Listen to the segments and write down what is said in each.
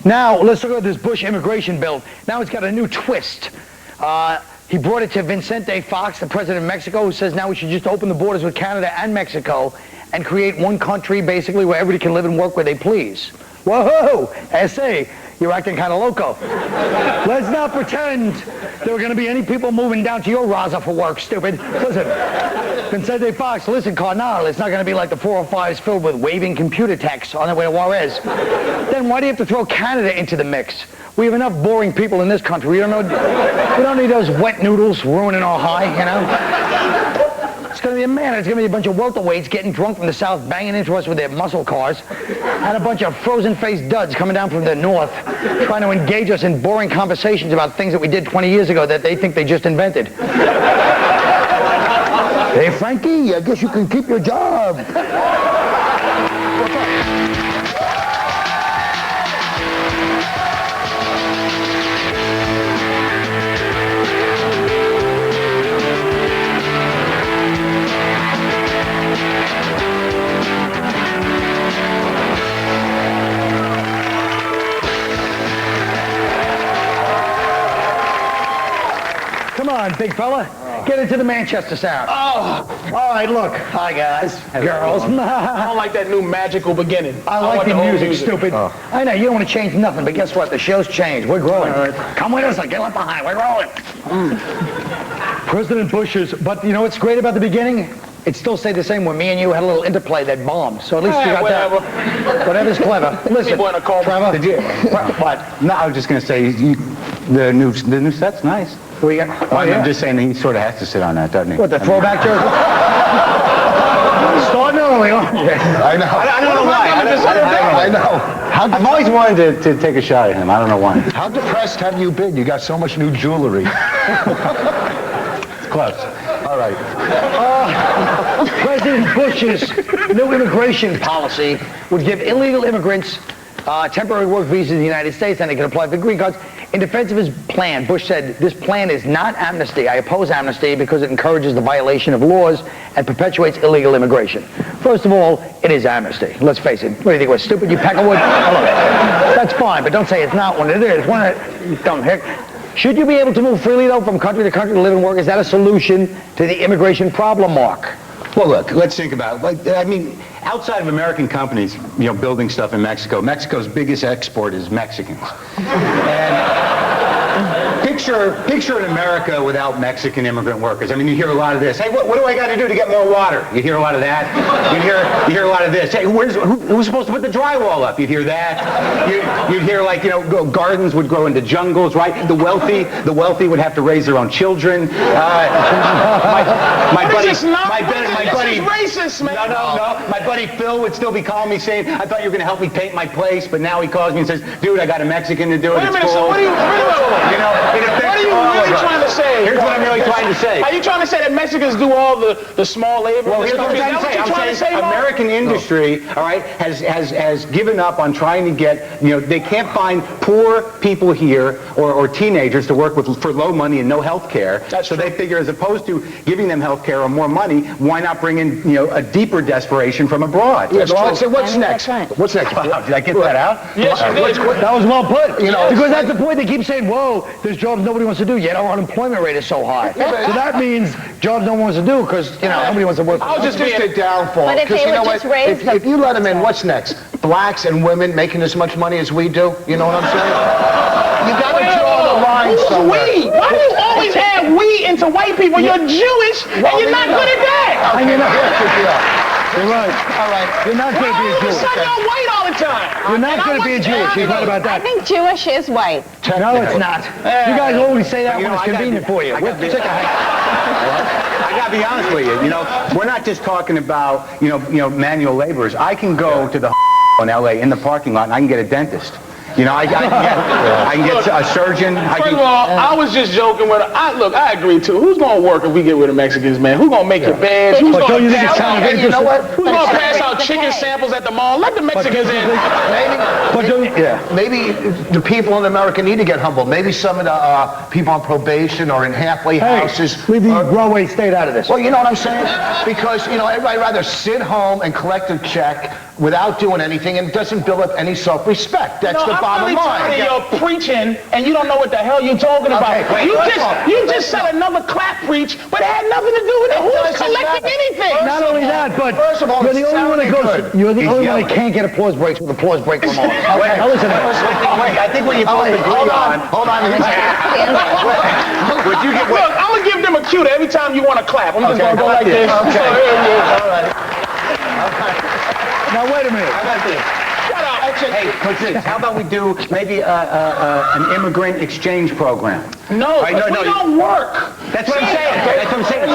Now, let's look at this Bush immigration bill. Now it's got a new twist. He brought it to Vicente Fox, the president of Mexico, who says now we should just open the borders with Canada and Mexico and create one country, basically, where everybody can live and work where they please. Whoa, S.A., you're acting kind of loco. Let's not pretend there are going to be any people moving down to your Raza for work, stupid. Listen, Vicente Fox, listen, Carnal, it's not going to be like the 405s filled with waving computer techs on their way to Juarez. Then why do you have to throw Canada into the mix? We have enough boring people in this country. We don't need those wet noodles ruining our high, you know? It's going to be a man. It's going to be a bunch of welterweights getting drunk from the south, banging into us with their muscle cars, and a bunch of frozen-faced duds coming down from the north, trying to engage us in boring conversations about things that we did 20 years ago that they think they just invented. Hey, Frankie, I guess you can keep your job. Come on, big fella. Get into the Manchester sound. Oh! All right, look. Hi, guys. Girls. I don't like that new magical beginning. I like the music, stupid. Oh. I know, you don't want to change nothing, but guess what? The show's changed. We're growing. Right. Come with us. Get left behind. We're rolling. President Bush's, but you know what's great about the beginning? It still stayed the same when me and you had a little interplay that bombed. So at least you got whatever. that. Whatever's clever. Listen, Trevor. Did you? What? No, I was just going to say, the new set's nice. Who you got? Oh, I'm just saying he sort of has to sit on that, doesn't he? What, the throwback jersey? Starting early, huh? I know. I don't know why. I know. I've always wanted to take a shot at him. I don't know why. How depressed have you been? You got so much new jewelry. It's close. All right. President Bush's new immigration policy would give illegal immigrants temporary work visas in the United States, and they can apply for green cards. In defense of his plan, Bush said, this plan is not amnesty. I oppose amnesty because it encourages the violation of laws and perpetuates illegal immigration. First of all, it is amnesty. Let's face it. What do you think, we're stupid, you peckerwood? That's fine, but don't say it's not when it is. You dumb hick. Should you be able to move freely, though, from country to country to live and work? Is that a solution to the immigration problem, Marc? Well, look, let's think about it. I mean, outside of American companies, building stuff in Mexico, Mexico's biggest export is Mexicans. And picture an America without Mexican immigrant workers. I mean, you hear a lot of this. Hey, what do I got to do to get more water? You hear a lot of that. You hear a lot of this. Hey, who's supposed to put the drywall up? You'd hear that. You'd hear gardens would grow into jungles, right? The wealthy would have to raise their own children. My buddy, racist, man. No. My buddy Phil would still be calling me saying, I thought you were going to help me paint my place, but now he calls me and says, dude, I got a Mexican to do it. Wait a minute, so what are you really trying to say? Here's what I'm really trying to say. Are you trying to say that Mexicans do all the small labor? Well, here's what I'm trying to say. American industry, all right, has given up on trying to get, they can't find poor people here or teenagers to work for low money and no health care. So they figure as opposed to giving them health care or more money, why not bring in, a deeper desperation from abroad? Yes, so what's next? What's next? Wow, did I get that out? Yes, you did. That was well put. Because that's the point. They keep saying, whoa, there's jobs nobody wants to do, yet our unemployment rate is so high. So that means jobs no one wants to do because, nobody wants to work. I'll just a downfall. But if they would just raise if you let them in, what's next? Blacks and women making as much money as we do? You know what I'm saying? You got to draw the line somewhere. We? Why do you always add we into white people? You're Jewish, and you're not good at that. Okay. You're right. All right. You're not good at being Jewish. You're white all the time. You're not good at being Jewish. You're right about that. I think Jewish is white. No, it's not. You guys always say that when it's convenient for you. I got to be honest with you. We're not just talking about, manual laborers. I can go to the in L.A. in the parking lot and I can get a dentist. I can get a surgeon. First of all, I was just joking with her. Look, I agree too. Who's gonna work if we get rid of Mexicans, man? Who's gonna make your beds? Who's gonna pass out chicken samples at the mall? Let the Mexicans in. Maybe the people in America need to get humbled. Maybe some of the people on probation or in halfway houses. Leave the Broadway state out of this. Well, you know what I'm saying? Because everybody rather sit home and collect a check without doing anything and doesn't build up any self-respect. That's the bottom really line. tired of your preaching, and you don't know what the hell you're talking about. You just said another clap preach, but it had nothing to do with it. Who's collecting anything? Not only that, but first of all, you're the only one that goes. You're the only one that can't get applause breaks with applause break remarks. Wait, Now listen. wait, I think what you both agree on. Hold on. Would you get? Look, I'm gonna give them a cue every time you want to clap. I'm just gonna go like this. Okay. All right. Now wait a minute. How about this? Hey, Patrice, how about we do maybe an immigrant exchange program? No, we don't work. That's what I'm saying. That's what I'm saying.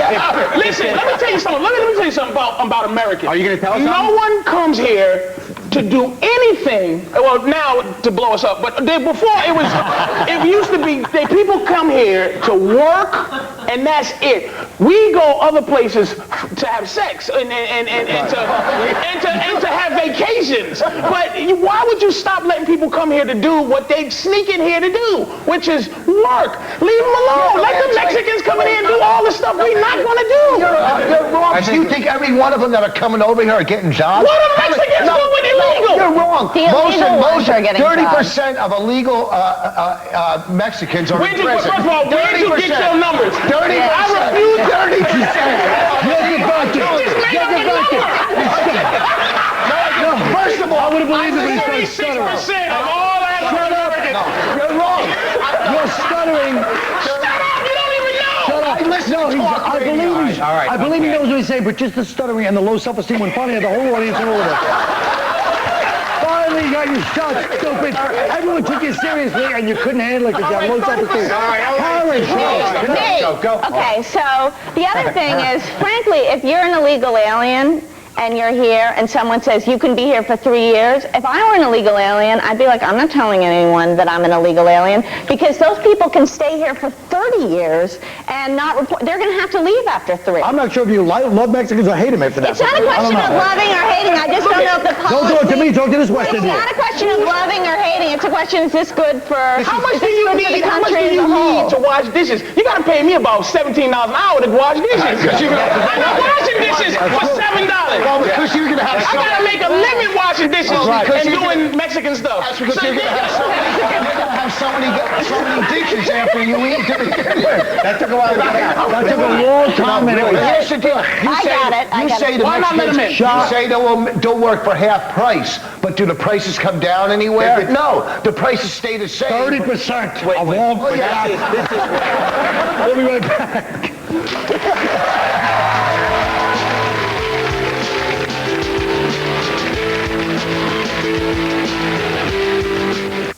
Listen, let me tell you something. Let me tell you something about Americans. Are you going to tell us something? No one comes here to do anything. Well, now to blow us up, but before it was. It used to be people come here to work, and that's it. We go other places to have sex and to have vacations. But why would you stop letting people come here to do what they sneak in here to do, which is work? Leave them alone. Let the Mexicans come in here and do all the stuff we're not going to do. You're wrong. Do you think every one of them that are coming over here are getting jobs? What are Mexicans doing illegal? You're wrong. The illegal ones are getting 30% of illegal Mexicans are in prison. First of all, where did you get your numbers? 30%. I refuse 30%. No, first of all, I would have believed it when he started 36% of all African Americans. you're wrong. You're stuttering. Shut up! You don't even know. Shut up. I believe he's. I believe he knows what he's saying, but just the stuttering and the low self-esteem when finally had the whole audience in order. Finally got your shot, stupid. Everyone took you seriously, and you couldn't handle it because you have low self-esteem. Okay, so the other thing is, frankly, if you're an illegal alien and you're here and someone says you can be here for 3 years, if I were an illegal alien, I'd be like, I'm not telling anyone that I'm an illegal alien, because those people can stay here for 30 years and not report. They're going to have to leave after 3. I'm not sure if you love Mexicans or hate them after that. It's not a question of loving or hating. I just don't know if the policy... Don't talk to me. Talk to this West Indian. It's not a question of loving or hating. It's a question, is this good for... How much do you need to wash dishes? You got to pay me about $17 an hour to wash dishes. I'm not washing dishes for $7. Well, because you're going to have I got to make a living washing dishes and doing Mexican stuff. That's because you're going to have so many dishes after you eat. That took a while to get out. That took a long time. Here's the deal. You say the Mexicans, they'll work for half price, but do the prices come down anywhere? No, the prices stay the same. 30% of all. We'll be right back.